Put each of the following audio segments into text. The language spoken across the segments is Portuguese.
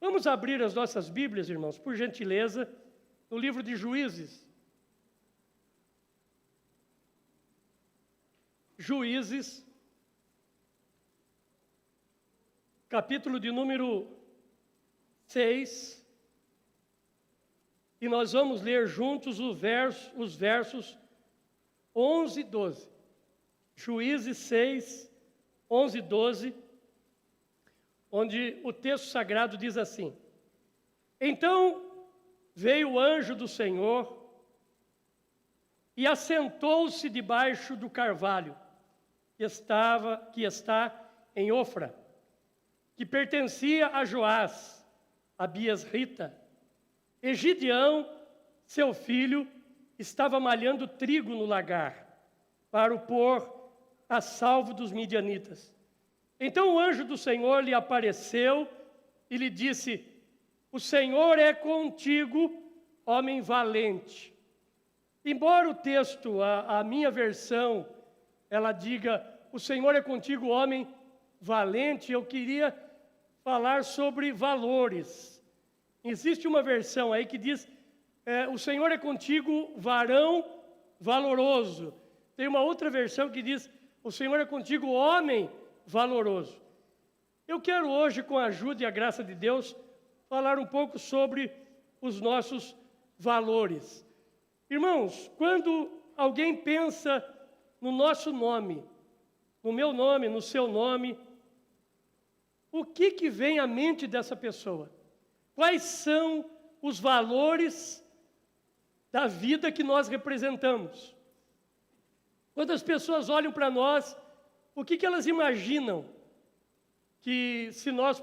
Vamos abrir as nossas Bíblias, irmãos, por gentileza, no livro de Juízes. Juízes, capítulo de número 6, e nós vamos ler juntos os versos 11 e 12. Juízes 6, 11 e 12, onde o texto sagrado diz assim: Então veio o anjo do Senhor e assentou-se debaixo do carvalho, que está em Ofra, que pertencia a Joás, a Bias-Rita. E Gideão, seu filho, estava malhando trigo no lagar, para o pôr a salvo dos midianitas. Então o anjo do Senhor lhe apareceu e lhe disse: O Senhor é contigo, homem valente. Embora o texto, a minha versão, ela diga: O Senhor é contigo, homem valente, eu queria falar sobre valores. Existe uma versão aí que diz: O Senhor é contigo, varão valoroso. Tem uma outra versão que diz: O Senhor é contigo, homem valoroso. Eu quero hoje, com a ajuda e a graça de Deus, falar um pouco sobre os nossos valores. Irmãos, quando alguém pensa no nosso nome, no meu nome, no seu nome, o que vem à mente dessa pessoa? Quais são os valores da vida que nós representamos? Quando as pessoas olham para nós, o que elas imaginam? Que se nós,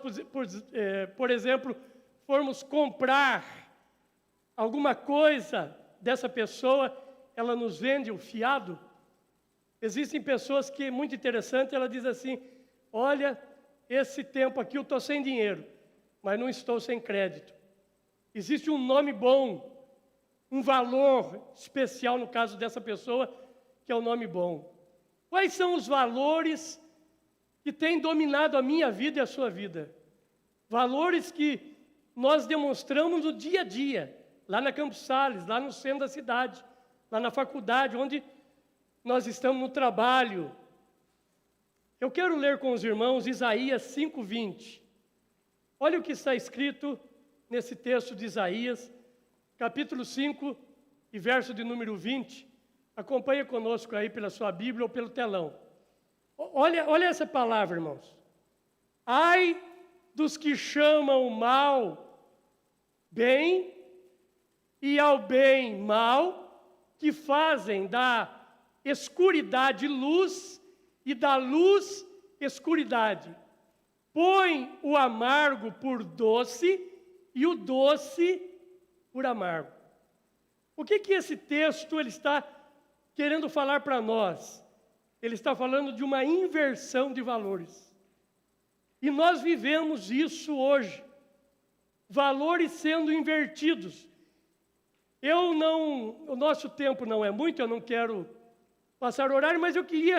por exemplo, formos comprar alguma coisa dessa pessoa, ela nos vende o fiado? Existem pessoas que, muito interessante, ela diz assim: olha, esse tempo aqui eu estou sem dinheiro, mas não estou sem crédito. Existe um nome bom, um valor especial no caso dessa pessoa, que é o nome bom. Quais são os valores que têm dominado a minha vida e a sua vida? Valores que nós demonstramos no dia a dia, lá na Campos Sales, lá no centro da cidade, lá na faculdade, onde nós estamos no trabalho. Eu quero ler com os irmãos Isaías 5:20. Olha o que está escrito nesse texto de Isaías, capítulo 5 e verso de número 20. Acompanhe conosco aí pela sua Bíblia ou pelo telão. Olha essa palavra, irmãos. Ai dos que chamam o mal bem e ao bem mal, que fazem da escuridade luz e da luz escuridade. Põe o amargo por doce e o doce por amargo. O que esse texto ele está querendo falar para nós? Ele está falando de uma inversão de valores. E nós vivemos isso hoje. Valores sendo invertidos. O nosso tempo não é muito, eu não quero passar o horário, mas eu queria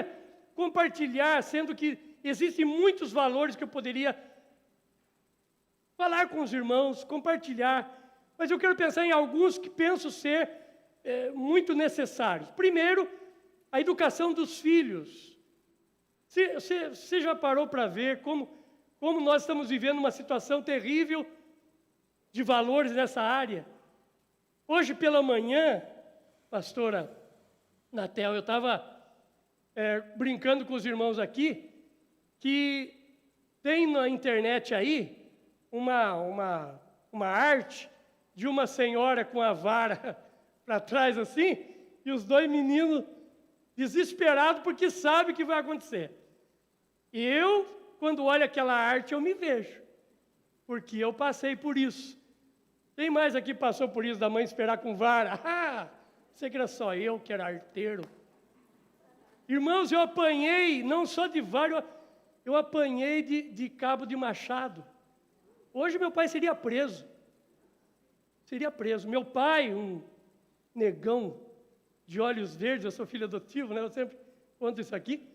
compartilhar, sendo que existem muitos valores que eu poderia falar com os irmãos, compartilhar, mas eu quero pensar em alguns que penso ser muito necessários. Primeiro, a educação dos filhos. Você já parou para ver como nós estamos vivendo uma situação terrível de valores nessa área? Hoje pela manhã, pastora Natel, eu estava brincando com os irmãos aqui, que tem na internet aí uma arte de uma senhora com a vara para trás assim, e os dois meninos desesperados porque sabem o que vai acontecer. E eu, quando olho aquela arte, eu me vejo, porque eu passei por isso. Quem mais aqui passou por isso, da mãe esperar com vara? Ah, sei que era só eu que era arteiro. Irmãos, eu apanhei, não só de vara, eu apanhei de cabo de machado. Hoje meu pai seria preso. Seria preso. Meu pai, um negão de olhos verdes, eu sou filho adotivo, né? Eu sempre conto isso aqui.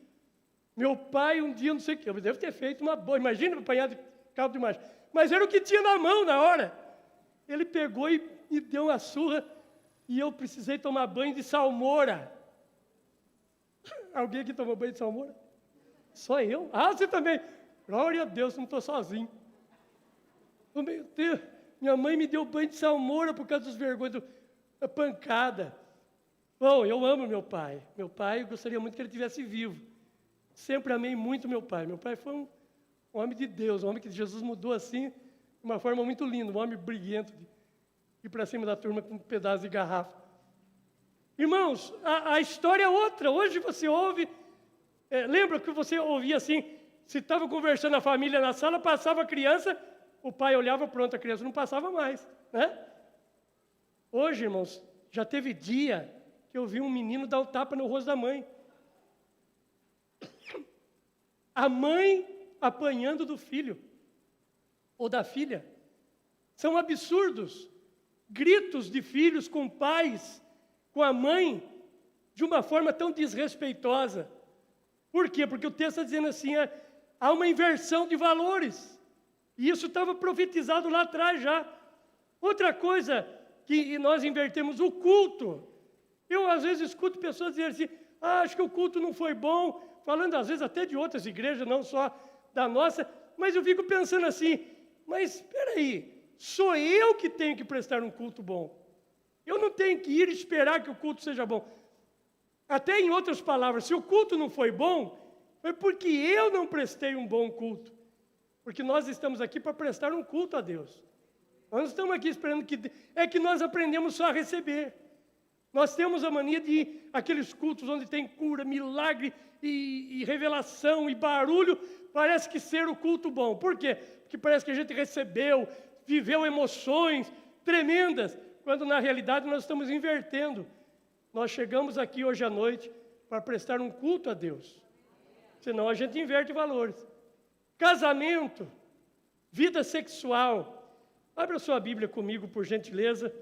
Meu pai, um dia, não sei o que, eu devo ter feito uma boa. Imagina apanhar de cabo de machado. mas era o que tinha na mão na hora. Ele pegou e me deu uma surra e eu precisei tomar banho de salmoura. Alguém aqui tomou banho de salmoura? Só eu? Ah, você também? Glória a Deus, não estou sozinho. Oh, meu Deus, minha mãe me deu banho de salmoura por causa dos vergonhas, da pancada. Bom, eu amo meu pai. Meu pai, eu gostaria muito que ele estivesse vivo. Sempre amei muito meu pai. Meu pai foi um homem de Deus, um homem que Jesus mudou assim, de uma forma muito linda, um homem briguento, de ir para cima da turma com um pedaço de garrafa. Irmãos, a história é outra. Hoje você ouve, lembra que você ouvia assim, se estava conversando a família na sala, passava a criança, o pai olhava, pronto, a criança não passava mais, né? Hoje, irmãos, já teve dia que eu vi um menino dar o tapa no rosto da mãe. A mãe apanhando do filho ou da filha. São absurdos. Gritos de filhos com pais, com a mãe, de uma forma tão desrespeitosa. Por quê? Porque o texto está dizendo assim, há uma inversão de valores. E isso estava profetizado lá atrás já. Outra coisa que nós invertemos, o culto. Eu, às vezes, escuto pessoas dizerem assim, acho que o culto não foi bom, falando, às vezes, até de outras igrejas, não só da nossa, mas eu fico pensando assim, mas, espera aí, sou eu que tenho que prestar um culto bom. Eu não tenho que ir esperar que o culto seja bom. Até em outras palavras, se o culto não foi bom, foi porque eu não prestei um bom culto. Porque nós estamos aqui para prestar um culto a Deus. Nós não estamos aqui esperando que nós aprendemos só a receber. Nós temos a mania de ir àqueles cultos onde tem cura, milagre e revelação e barulho. Parece que ser o culto bom. Por quê? Porque parece que a gente recebeu, viveu emoções tremendas, quando na realidade nós estamos invertendo. Nós chegamos aqui hoje à noite para prestar um culto a Deus. Senão a gente inverte valores. Casamento, vida sexual. Abra sua Bíblia comigo, por gentileza,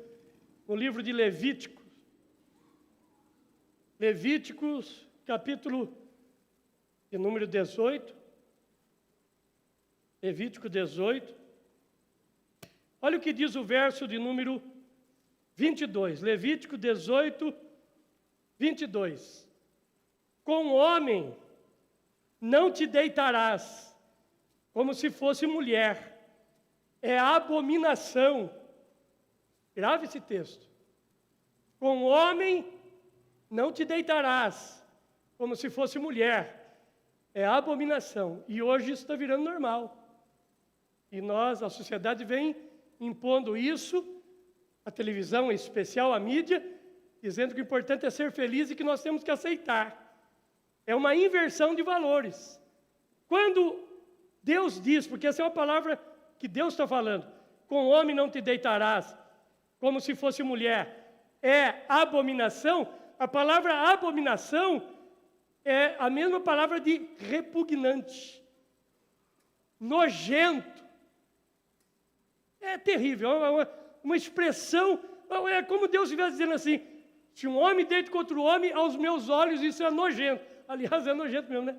no livro de Levíticos. Levíticos, capítulo de número 18. Levítico 18. Olha o que diz o verso de número 22. Levítico 18, 22. Com homem não te deitarás, como se fosse mulher. É abominação. Grave esse texto. Com homem não te deitarás, como se fosse mulher. É abominação. E hoje isso está virando normal. E a sociedade vem impondo isso, a televisão em especial, a mídia, dizendo que o importante é ser feliz e que nós temos que aceitar. É uma inversão de valores. Quando Deus diz, porque essa é uma palavra que Deus está falando, com homem não te deitarás, como se fosse mulher, é abominação. A palavra abominação é a mesma palavra de repugnante, nojento. É terrível, é uma expressão, é como Deus estivesse dizendo assim, se um homem deita contra o homem, aos meus olhos isso é nojento. Aliás, é nojento mesmo, né?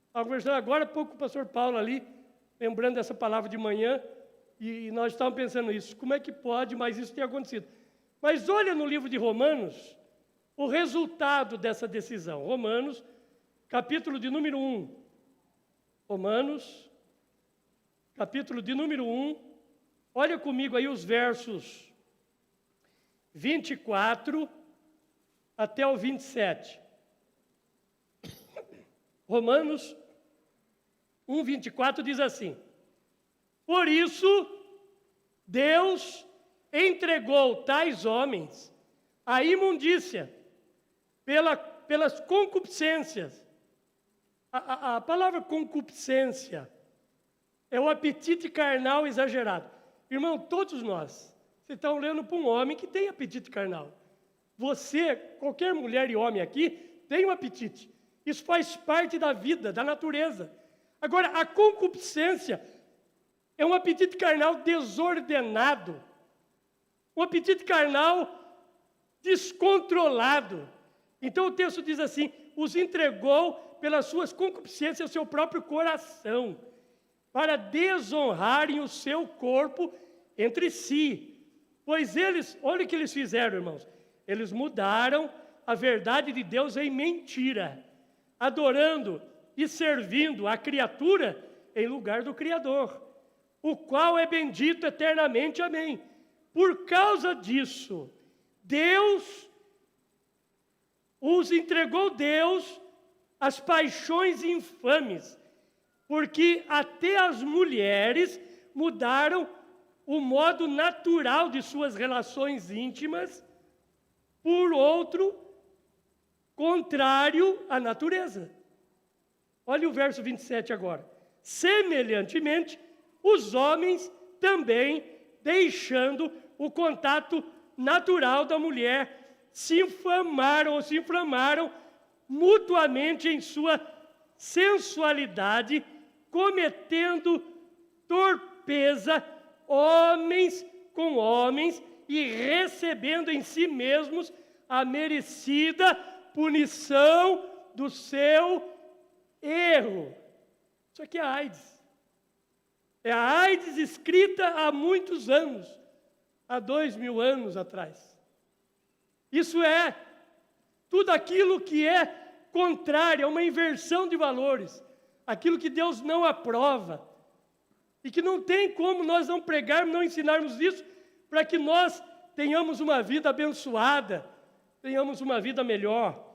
Estava conversando agora há pouco com o pastor Paulo ali, lembrando dessa palavra de manhã, e nós estávamos pensando isso. Como é que pode, mas isso tem acontecido? Mas olha no livro de Romanos, o resultado dessa decisão. Romanos, capítulo de número 1. Romanos, capítulo de número 1. Olha comigo aí os versos 24 até o 27. Romanos 1, 24 diz assim: por isso, Deus entregou tais homens à imundícia pelas concupiscências. A palavra concupiscência é o apetite carnal exagerado. Irmão, todos nós, vocês estão olhando para um homem que tem apetite carnal. Você, qualquer mulher e homem aqui, tem um apetite. Isso faz parte da vida, da natureza. Agora, a concupiscência é um apetite carnal desordenado. Um apetite carnal descontrolado. Então o texto diz assim, os entregou pelas suas concupiscências ao seu próprio coração. para desonrarem o seu corpo entre si. Pois eles, olha o que eles fizeram, irmãos. Eles mudaram a verdade de Deus em mentira, adorando e servindo a criatura em lugar do Criador, o qual é bendito eternamente. Amém. Por causa disso, Deus os entregou às paixões infames, porque até as mulheres mudaram o modo natural de suas relações íntimas por outro contrário à natureza. Olha o verso 27 agora. Semelhantemente, os homens também, deixando o contato natural da mulher, se inflamaram mutuamente em sua sensualidade, cometendo torpeza homens com homens e recebendo em si mesmos a merecida punição do seu erro. Isso aqui é a AIDS. É a AIDS escrita há muitos anos, há 2000 anos atrás. Isso é tudo aquilo que é contrário, é uma inversão de valores, aquilo que Deus não aprova, e que não tem como nós não pregarmos, não ensinarmos isso, para que nós tenhamos uma vida abençoada, tenhamos uma vida melhor.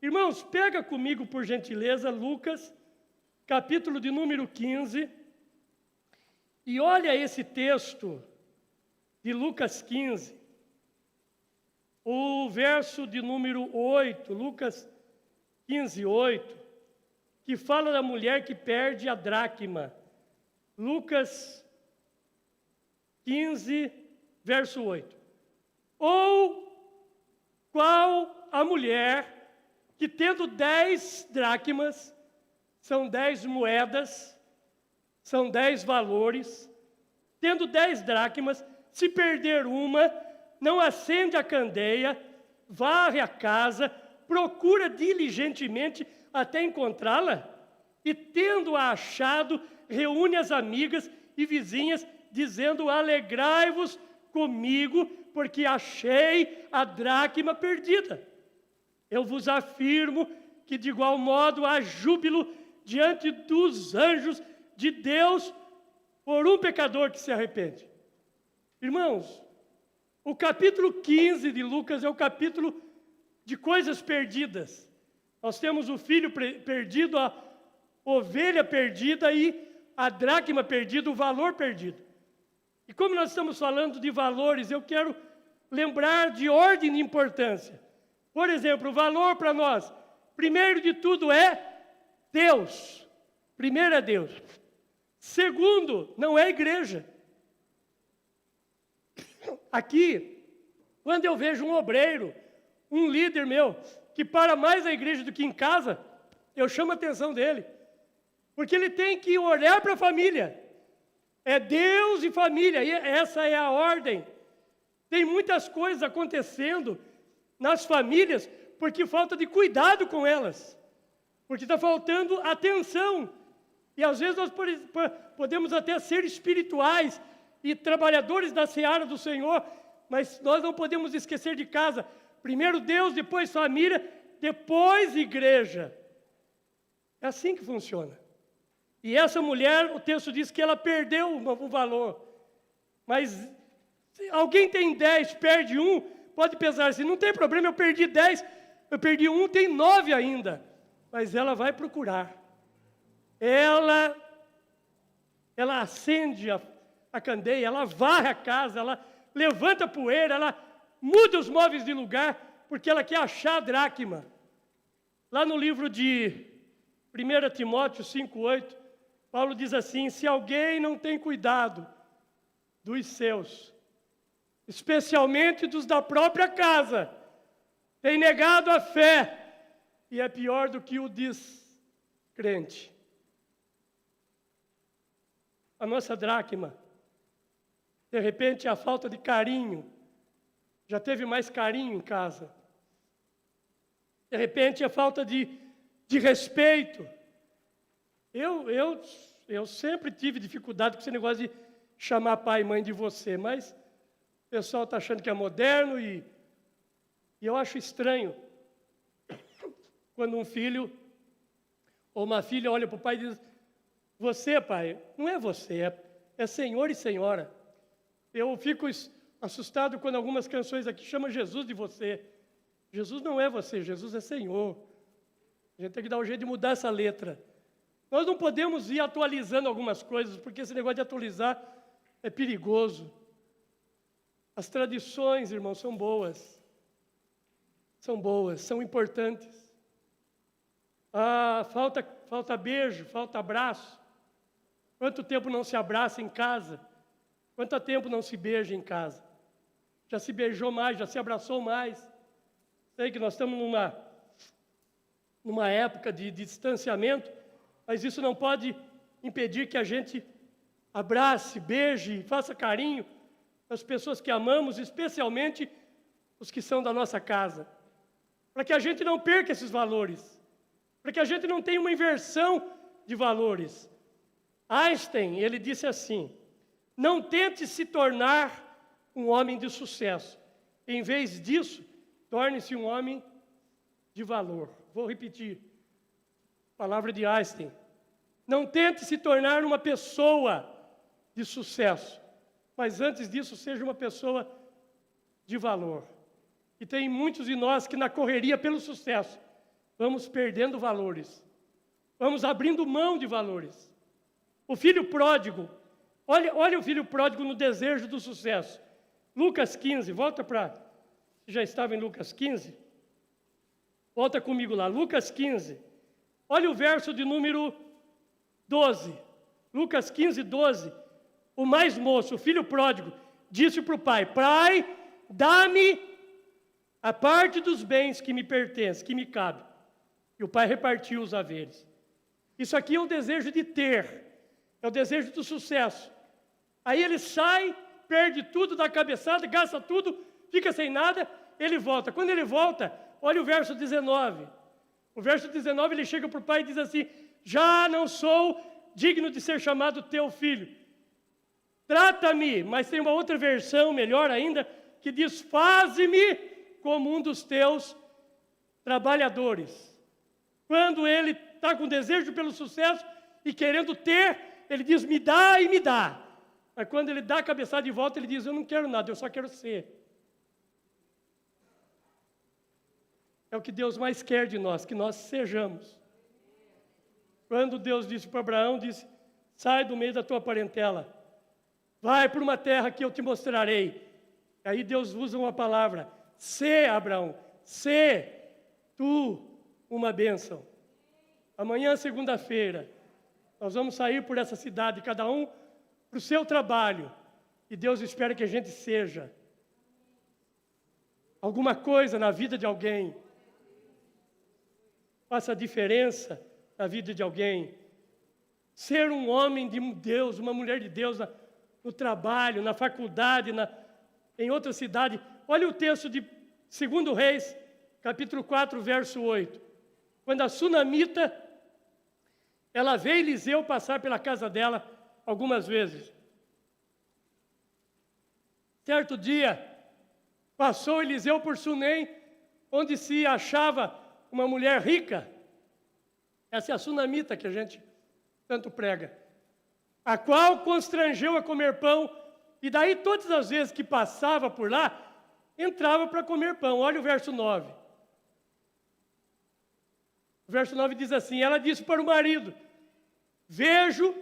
Irmãos, pega comigo, por gentileza, Lucas, capítulo de número 15, e olha esse texto de Lucas 15, o verso de número 8, Lucas 15, 8, que fala da mulher que perde a dracma. Lucas 15, verso 8. Ou qual a mulher que, tendo 10 dracmas, são 10 moedas, são 10 valores, tendo 10 dracmas, se perder uma, não acende a candeia, varre a casa, procura diligentemente até encontrá-la, e tendo-a achado, reúne as amigas e vizinhas, dizendo: alegrai-vos comigo, porque achei a dracma perdida. Eu vos afirmo que de igual modo há júbilo diante dos anjos de Deus por um pecador que se arrepende. Irmãos, o capítulo 15 de Lucas é o capítulo de coisas perdidas. Nós temos o filho perdido, a ovelha perdida e a dracma perdida, o valor perdido. E como nós estamos falando de valores, eu quero lembrar de ordem de importância. Por exemplo, o valor para nós, primeiro de tudo, é Deus. Primeiro é Deus. Segundo, não é a igreja. Aqui, quando eu vejo um obreiro, um líder meu, que para mais a igreja do que em casa, eu chamo a atenção dele. Porque ele tem que olhar para a família. É Deus e família, e essa é a ordem. Tem muitas coisas acontecendo nas famílias porque falta de cuidado com elas. Porque está faltando atenção. E às vezes nós podemos até ser espirituais e trabalhadores da seara do Senhor, mas nós não podemos esquecer de casa. Primeiro Deus, depois família, depois igreja. É assim que funciona. E essa mulher, o texto diz que ela perdeu o valor. Mas se alguém tem 10, perde um, pode pensar assim, não tem problema, eu perdi 10, eu perdi um, tem 9 ainda. Mas ela vai procurar. Ela acende a candeia, ela varre a casa, ela levanta a poeira, ela muda os móveis de lugar, porque ela quer achar a dracma. Lá no livro de 1 Timóteo 5,8, Paulo diz assim: se alguém não tem cuidado dos seus, especialmente dos da própria casa, tem negado a fé, e é pior do que o descrente. A nossa dracma, de repente, a falta de carinho, já teve mais carinho em casa. De repente, a falta de respeito. Eu Eu sempre tive dificuldade com esse negócio de chamar pai e mãe de você, mas o pessoal está achando que é moderno e eu acho estranho quando um filho ou uma filha olha para o pai e diz: você, pai, não é você, é senhor e senhora. Eu fico assustado quando algumas canções aqui chamam Jesus de você. Jesus não é você, Jesus é Senhor. A gente tem que dar um jeito de mudar essa letra. Nós não podemos ir atualizando algumas coisas, porque esse negócio de atualizar é perigoso. As tradições, irmãos, são boas. São boas, são importantes. Falta beijo, falta abraço. Quanto tempo não se abraça em casa? Quanto tempo não se beija em casa? Já se beijou mais, já se abraçou mais. Sei que nós estamos numa época de distanciamento, mas isso não pode impedir que a gente abrace, beije, faça carinho às pessoas que amamos, especialmente os que são da nossa casa. Para que a gente não perca esses valores. Para que a gente não tenha uma inversão de valores. Einstein, ele disse assim: não tente se tornar um homem de sucesso. Em vez disso, torne-se um homem de valor. Vou repetir. Palavra de Einstein. Não tente se tornar uma pessoa de sucesso. Mas antes disso, seja uma pessoa de valor. E tem muitos de nós que na correria pelo sucesso, vamos perdendo valores. Vamos abrindo mão de valores. O filho pródigo, olha o filho pródigo no desejo do sucesso. Lucas 15, volta para... Já estava em Lucas 15? Volta comigo lá, Lucas 15. Olha o verso de número 12. Lucas 15, 12. O mais moço, o filho pródigo, disse para o pai: pai, dá-me a parte dos bens que me pertence, que me cabe. E o pai repartiu os haveres. Isso aqui é o desejo de ter, é o desejo do sucesso. Aí ele sai, perde tudo, dá cabeçada, gasta tudo, fica sem nada, ele volta. Quando ele volta, olha o verso 19. O verso 19, ele chega para o pai e diz assim: já não sou digno de ser chamado teu filho. Trata-me, mas tem uma outra versão, melhor ainda, que diz: faze-me como um dos teus trabalhadores. Quando ele está com desejo pelo sucesso e querendo ter, ele diz: me dá e me dá. Mas quando ele dá a cabeçada de volta, ele diz: eu não quero nada, eu só quero ser. É o que Deus mais quer de nós, que nós sejamos. Quando Deus disse para Abraão, disse: sai do meio da tua parentela, vai para uma terra que eu te mostrarei. Aí Deus usa uma palavra: sê, Abraão, sê tu uma bênção. Amanhã, segunda-feira, nós vamos sair por essa cidade, cada um para o seu trabalho. E Deus espera que a gente seja alguma coisa na vida de alguém. Faça a diferença na vida de alguém. Ser um homem de Deus, uma mulher de Deus no trabalho, na faculdade, em outra cidade. Olha o texto de 2 Reis, capítulo 4, verso 8. Quando a sunamita, ela vê Eliseu passar pela casa dela algumas vezes. Certo dia, passou Eliseu por Sunem, onde se achava uma mulher rica. Essa é a sunamita que a gente tanto prega. A qual constrangeu a comer pão, e daí todas as vezes que passava por lá, entrava para comer pão. Olha o verso 9. O verso 9 diz assim: ela disse para o marido: vejo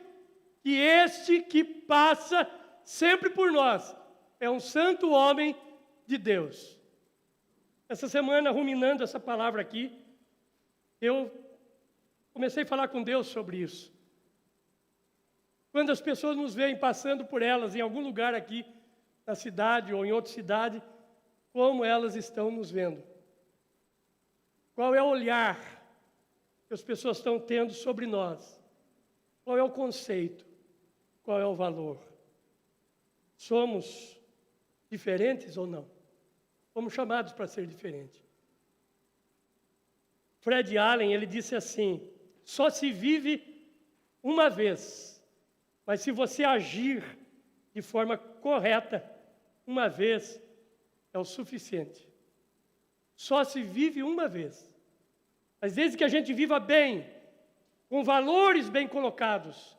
que este que passa sempre por nós é um santo homem de Deus. Essa semana, ruminando essa palavra aqui, eu comecei a falar com Deus sobre isso. Quando as pessoas nos veem passando por elas em algum lugar aqui na cidade ou em outra cidade, como elas estão nos vendo? Qual é o olhar que as pessoas estão tendo sobre nós? Qual é o conceito? Qual é o valor? Somos diferentes ou não? Fomos chamados para ser diferentes. Fred Allen, ele disse assim: só se vive uma vez. Mas se você agir de forma correta, uma vez é o suficiente. Só se vive uma vez. Mas desde que a gente viva bem, com valores bem colocados,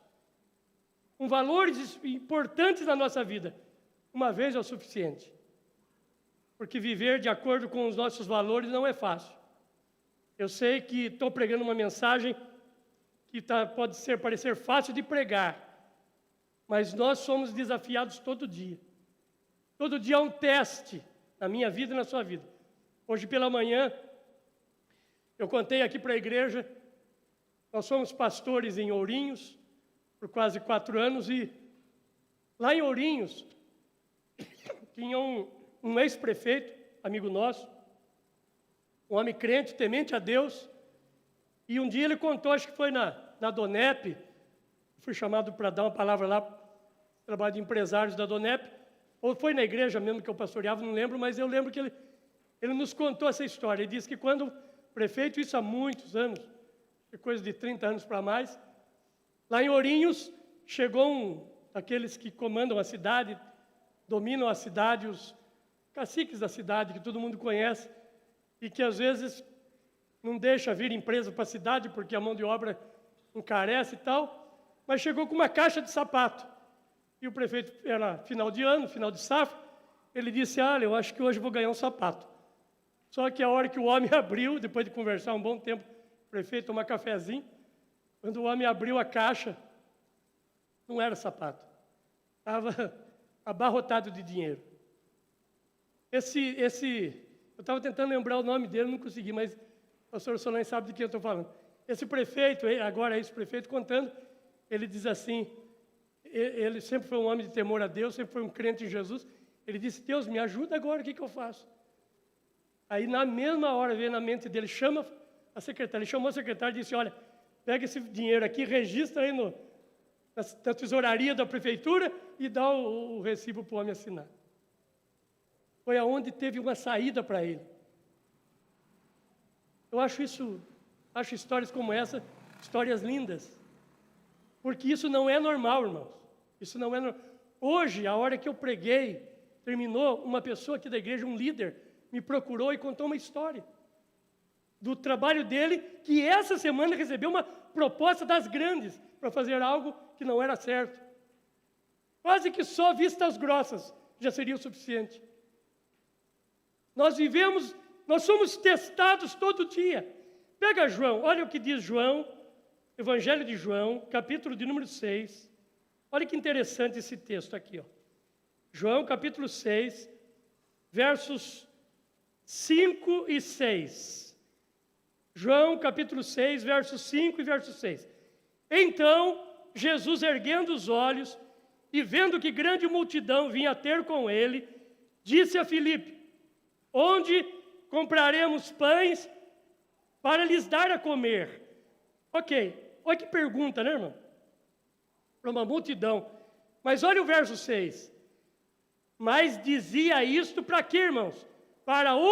com valores importantes na nossa vida, uma vez é o suficiente. Porque viver de acordo com os nossos valores não é fácil. Eu sei que estou pregando uma mensagem que pode parecer fácil de pregar, mas nós somos desafiados todo dia. Todo dia é um teste na minha vida e na sua vida. Hoje pela manhã, eu contei aqui para a igreja, nós somos pastores em Ourinhos, por quase 4 anos, e lá em Ourinhos, tinha um ex-prefeito, amigo nosso, um homem crente, temente a Deus, e um dia ele contou, acho que foi na Donep, fui chamado para dar uma palavra lá, trabalho de empresários da Donep, ou foi na igreja mesmo que eu pastoreava, não lembro, mas eu lembro que ele nos contou essa história. Ele disse que quando o prefeito, isso há muitos anos, coisa de 30 anos para mais, lá em Ourinhos, chegou um daqueles que comandam a cidade, dominam a cidade, os caciques da cidade, que todo mundo conhece, e que às vezes não deixa vir empresa para a cidade, porque a mão de obra encarece e tal, mas chegou com uma caixa de sapato. E o prefeito, era final de ano, final de safra, ele disse, eu acho que hoje vou ganhar um sapato. Só que a hora que o homem abriu, depois de conversar um bom tempo, o prefeito tomar cafezinho, quando o homem abriu a caixa, não era sapato. Estava abarrotado de dinheiro. Eu estava tentando lembrar o nome dele, não consegui, mas o pastor Solane sabe de quem eu estou falando. Esse prefeito, agora esse prefeito contando, ele diz assim, ele sempre foi um homem de temor a Deus, sempre foi um crente em Jesus. Ele disse, Deus, me ajuda agora, o que eu faço? Aí na mesma hora veio na mente dele, chama a secretária. Ele chamou a secretária e disse, olha, pega esse dinheiro aqui, registra aí na tesouraria da prefeitura e dá o recibo para o homem assinar. Foi aonde teve uma saída para ele. Eu acho histórias como essa, histórias lindas. Porque isso não é normal, irmãos. Isso não é normal. Hoje, a hora que eu preguei, terminou, uma pessoa aqui da igreja, um líder, me procurou e contou uma história do trabalho dele, que essa semana recebeu uma proposta das grandes para fazer algo que não era certo. Quase que só vistas grossas já seria o suficiente. Nós somos testados todo dia. Pega João, olha o que diz João, Evangelho de João, capítulo de número 6. Olha que interessante esse texto aqui, ó. João, capítulo 6, versos 5 e 6. João, capítulo 6, versos 5 e verso 6. Então, Jesus, erguendo os olhos e vendo que grande multidão vinha ter com ele, disse a Filipe, onde compraremos pães para lhes dar a comer? Ok, olha que pergunta, né, irmão? Para uma multidão. Mas olha o verso 6. Mas dizia isto para quê, irmãos? Para o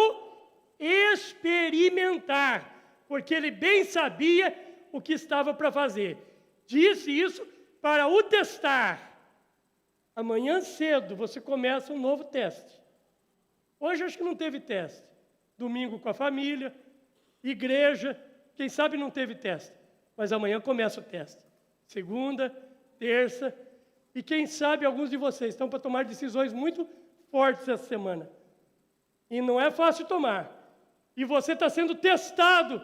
experimentar, porque ele bem sabia o que estava para fazer. Disse isso para o testar. Amanhã cedo você começa um novo teste. Hoje acho que não teve teste. Domingo com a família, igreja, quem sabe não teve teste. Mas amanhã começa o teste. Segunda, terça, e quem sabe alguns de vocês estão para tomar decisões muito fortes essa semana. E não é fácil tomar. E você está sendo testado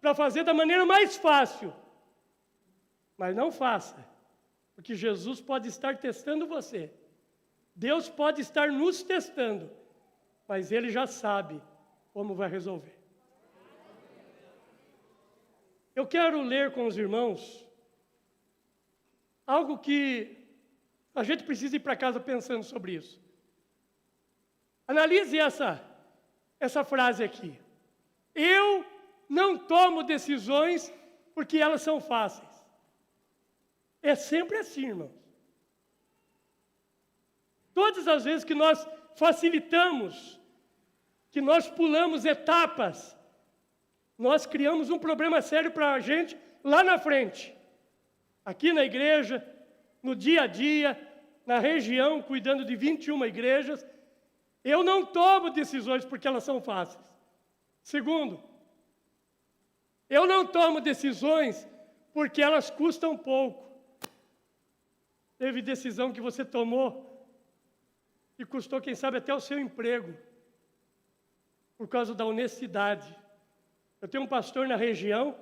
para fazer da maneira mais fácil. Mas não faça, porque Jesus pode estar testando você. Deus pode estar nos testando, mas Ele já sabe como vai resolver. Eu quero ler com os irmãos algo que a gente precisa ir para casa pensando sobre isso. Analise essa frase aqui. Eu não tomo decisões porque elas são fáceis. É sempre assim, irmãos. Todas as vezes que nós facilitamos, que nós pulamos etapas, nós criamos um problema sério para a gente lá na frente. Aqui na igreja, no dia a dia, na região, cuidando de 21 igrejas, eu não tomo decisões porque elas são fáceis. Segundo, eu não tomo decisões porque elas custam pouco. Teve decisão que você tomou e custou, quem sabe, até o seu emprego, por causa da honestidade. Eu tenho um pastor na região,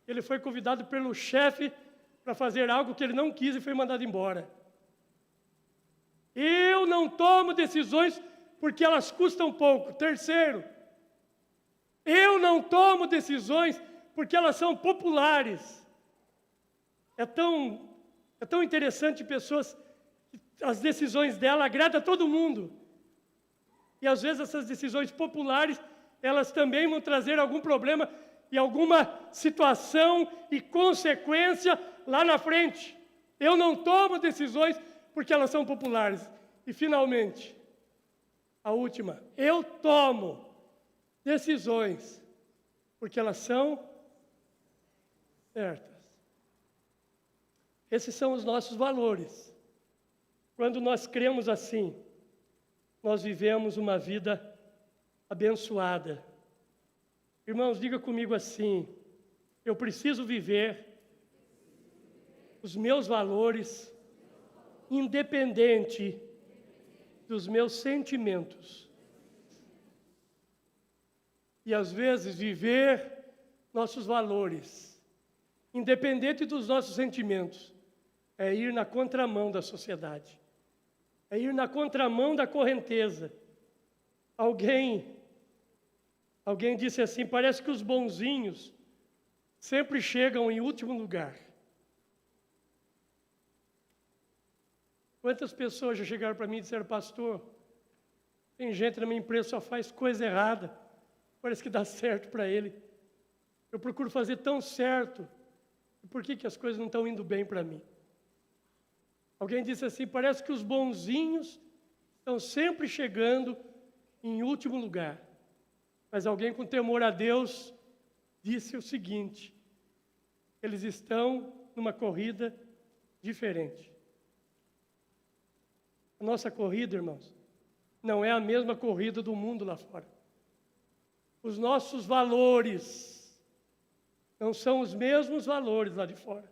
ele foi convidado pelo chefe para fazer algo que ele não quis e foi mandado embora. Eu não tomo decisões porque elas custam pouco. Terceiro, eu não tomo decisões porque elas são populares. É tão interessante pessoas, as decisões dela agradam a todo mundo. E às vezes essas decisões populares, elas também vão trazer algum problema e alguma situação e consequência lá na frente. Eu não tomo decisões porque elas são populares. E finalmente, a última, eu tomo decisões porque elas são certas. Esses são os nossos valores. Quando nós cremos assim, nós vivemos uma vida abençoada. Irmãos, diga comigo assim: eu preciso viver os meus valores independente dos meus sentimentos. E às vezes viver nossos valores, independente dos nossos sentimentos, é ir na contramão da sociedade, é ir na contramão da correnteza. Alguém disse assim: parece que os bonzinhos sempre chegam em último lugar. Quantas pessoas já chegaram para mim e disseram: pastor, tem gente na minha empresa que só faz coisa errada, parece que dá certo para ele. Eu procuro fazer tão certo, e por que as coisas não estão indo bem para mim? Alguém disse assim: parece que os bonzinhos estão sempre chegando em último lugar. Mas alguém com temor a Deus disse o seguinte: eles estão numa corrida diferente. A nossa corrida, irmãos, não é a mesma corrida do mundo lá fora. Os nossos valores não são os mesmos valores lá de fora.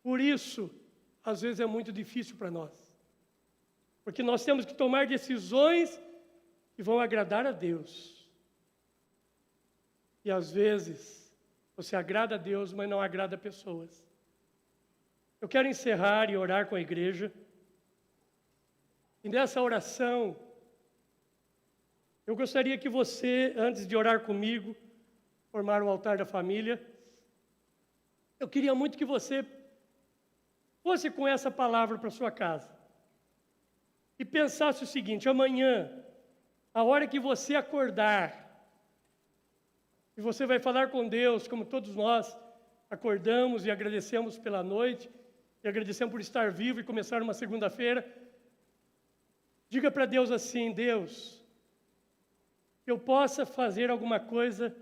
Por isso, às vezes é muito difícil para nós. Porque nós temos que tomar decisões que vão agradar a Deus. E às vezes, você agrada a Deus, mas não agrada pessoas. Eu quero encerrar e orar com a igreja. E nessa oração, eu gostaria que você, antes de orar comigo, formar o altar da família, eu queria muito que você fosse com essa palavra para sua casa e pensasse o seguinte: amanhã, a hora que você acordar, e você vai falar com Deus, como todos nós acordamos e agradecemos pela noite, e agradecemos por estar vivo e começar uma segunda-feira, diga para Deus assim: Deus, que eu possa fazer alguma coisa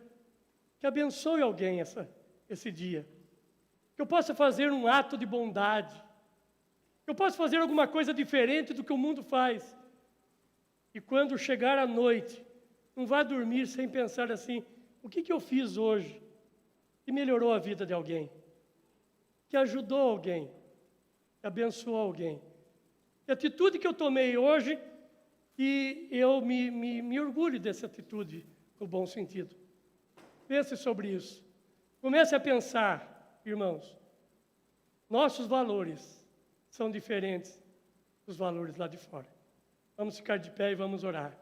que abençoe alguém esse dia. Que eu possa fazer um ato de bondade. Que eu possa fazer alguma coisa diferente do que o mundo faz. E quando chegar a noite, não vá dormir sem pensar assim: o que eu fiz hoje que melhorou a vida de alguém? Que ajudou alguém? Que abençoou alguém? Que atitude que eu tomei hoje, e eu me orgulho dessa atitude, no bom sentido. Pense sobre isso. Comece a pensar, irmãos. Nossos valores são diferentes dos valores lá de fora. Vamos ficar de pé e vamos orar.